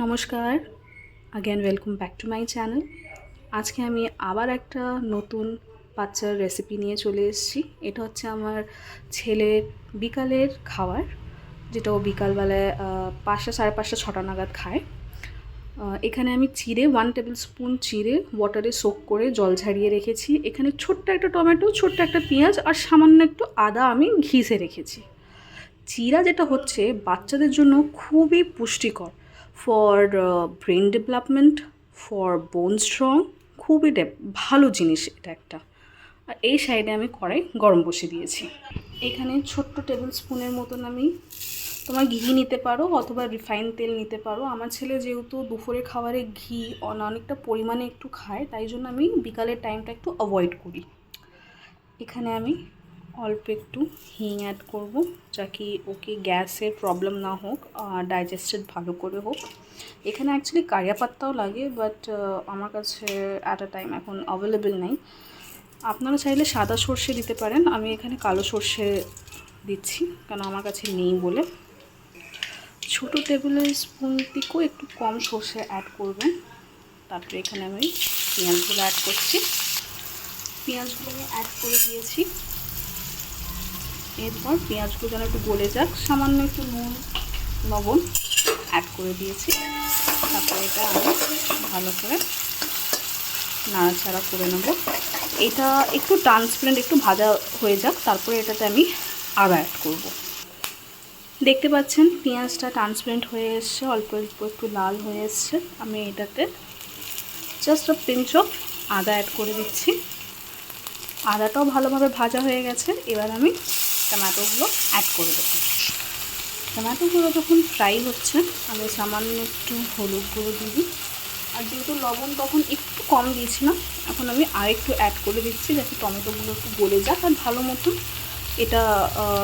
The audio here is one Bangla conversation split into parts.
নমস্কার, again welcome back to my channel. आज के আমি আবার একটা নতুন বাচ্চার রেসিপি নিয়ে চলে এসেছি। এটা হচ্ছে আমার ছেলের বিকালের খাবার, যেটা ও বিকালবেলায় 5টা, 5:30, 6টা নাগাদ খায়। এখানে আমি চিড়ে 1 টেবিল স্পুন চিড়ে ওয়াটারে সোক করে জল ঝারিয়ে রেখেছি। এখানে ছোট্ট একটা টমেটো, ছোট্ট একটা পেঁয়াজ আর সামান্য একটু আদা আমি ঘিসে রেখেছি। চিড়া যেটা হচ্ছে বাচ্চাদের জন্য খুবই পুষ্টিকর, ফর ব্রেন ডেভেলপমেন্ট, ফর বোন স্ট্রং, খুবই ভালো জিনিস এটা একটা। আর এই সাইডে আমি কড়াই গরম বসে দিয়েছি। এখানে ছোট্ট টেবিল স্পুনের মতন আমি তোমার ঘি নিতে পারো অথবা রিফাইন তেল নিতে পারো। আমার ছেলে যেহেতু দুপুরে খাবারে ঘি অনেকটা পরিমাণে একটু খায়, তাই জন্য আমি বিকালের টাইমটা একটু অ্যাভয়েড করি। এখানে আমি অল্প একটু হিং অ্যাড করব, যাতে ওকে গ্যাসের প্রবলেম না হোক, ডাইজেস্টেড ভালো করে হোক। এখানে অ্যাকচুয়ালি কারিয়া পাত্তাও লাগে, বাট আমার কাছে অ্যাট আ টাইম এখন অ্যাভেলেবেল নেই। আপনারা চাইলে সাদা সর্ষে দিতে পারেন, আমি এখানে কালো সর্ষে দিচ্ছি কারণ আমার কাছে নেই বলে। ছোটো টেবিলের স্পুন থেকেও একটু কম সর্ষে অ্যাড করবেন। তারপরে এখানে আমি পেঁয়াজগুলো অ্যাড করছি। পেঁয়াজগুলো আমি অ্যাড করে দিয়েছি। এরপর পেঁয়াজগুলো যেন একটু গলে যাক, সামান্য একটু নুন লবণ অ্যাড করে দিয়েছি। তারপরে এটা আমি ভালো করে নাড়াচাড়া করে নেব। এটা একটু ট্রান্সপারেন্ট, একটু ভাজা হয়ে যাক, তারপরে এটাতে আমি আদা অ্যাড করব। দেখতে পাচ্ছেন পেঁয়াজটা ট্রান্সপারেন্ট হয়ে এসছে, অল্প অল্প একটু লাল হয়ে এসছে। আমি এটাতে জাস্ট আ পিঞ্চ অফ আদা অ্যাড করে দিচ্ছি। আদাটাও ভালোভাবে ভাজা হয়ে গেছে। এবার আমি টমেটোগুলো অ্যাড করে দেবো। টমেটোগুলো যখন ফ্রাই হচ্ছে আমি সামান্য একটু হলুদ গুঁড়ো দিই। আর যেহেতু লবণ তখন একটু কম দিয়েছিলাম, এখন আমি আরেকটু অ্যাড করে দিচ্ছি যাতে টমেটোগুলো একটু গলে যাক আর ভালো মতন এটা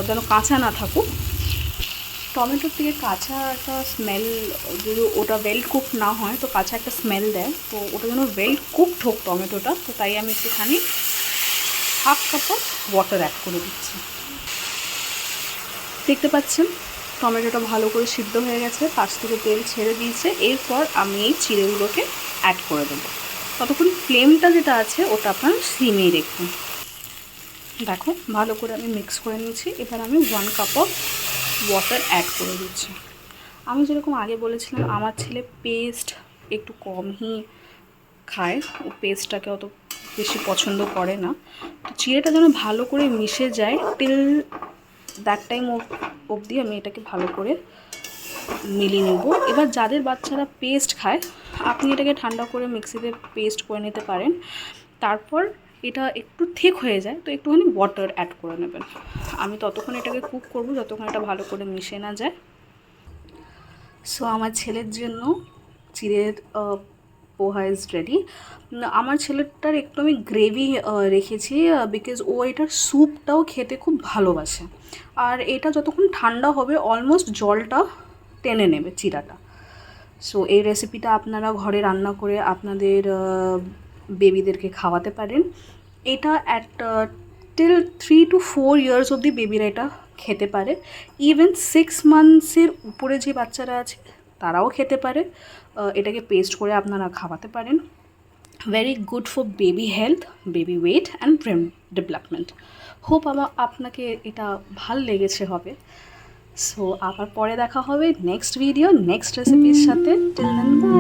যেন কাঁচা না থাকুক। টমেটোর থেকে কাঁচা একটা স্মেল, যদি ওটা ওয়েল কুক না হয় তো কাঁচা একটা স্মেল দেয়, তো ওটা যেন ওয়েল কুকড হোক টমেটোটা, তো তাই আমি একটুখানি half cup of water add করে দিচ্ছি। দেখতে পাচ্ছেন টমেটোটা ভালো করে সিদ্ধ হয়ে গেছে, পাশ থেকে তেল ছেড়ে দিয়েছে। এরপর আমি এই চিড়েগুলোকে অ্যাড করে দেবো। ততক্ষণ ফ্লেমটা যেটা আছে ওটা আপনার সিমেই রাখুন। দেখো ভালো করে আমি মিক্স করে নিয়েছি। এবার আমি 1 কাপ অফ ওয়াটার অ্যাড করে দিচ্ছি। আমি যেরকম আগে বলেছিলাম আমার ছেলে পেস্ট একটু কমই খায়, ও পেস্টটাকে অত বেশি পছন্দ করে না। তো চিড়েটা যেন ভালো করে মিশে যায়, টিল দ্যাট টাইম অবধি আমি এটাকে ভালো করে মিলিয়ে নেব। এবার যাদের বাচ্চারা পেস্ট খায় আপনি এটাকে ঠান্ডা করে মিক্সিতে পেস্ট করে নিতে পারেন। তারপর এটা একটু ঠিক হয়ে যায় তো একটুখানি ওয়াটার অ্যাড করে নেবেন। আমি ততক্ষণ এটাকে কুক করব যতক্ষণ এটা ভালো করে মিশে না যায়। সো আমার ছেলের জন্য চিড়ের পোহা ইজ রেডি। আমার ছেলেটার একটু আমি গ্রেভি রেখেছি, বিকজ ও এটার স্যুপটাও খেতে খুব ভালোবাসে। আর এটা যতক্ষণ ঠান্ডা হবে অলমোস্ট জলটা টেনে নেবে চিড়াটা। সো এই রেসিপিটা আপনারা ঘরে রান্না করে আপনাদের বেবিদেরকে খাওয়াতে পারেন। এটা টিল 3 to 4 ইয়ার্স অবধি বেবিরা এটা খেতে পারে। ইভেন 6 মান্থসের উপরে যে বাচ্চারা আছে তারাও খেতে পারে। এটাকে পেস্ট করে আপনারা খাওয়াতে পারেন। Very good for baby health, baby weight and brain development. Hope আপনাকে এটা ভাল লেগেছে হবে। সো আবার পরে দেখা হবে নেক্সট ভিডিও নেক্সট রেসিপির সাথে। Till then by.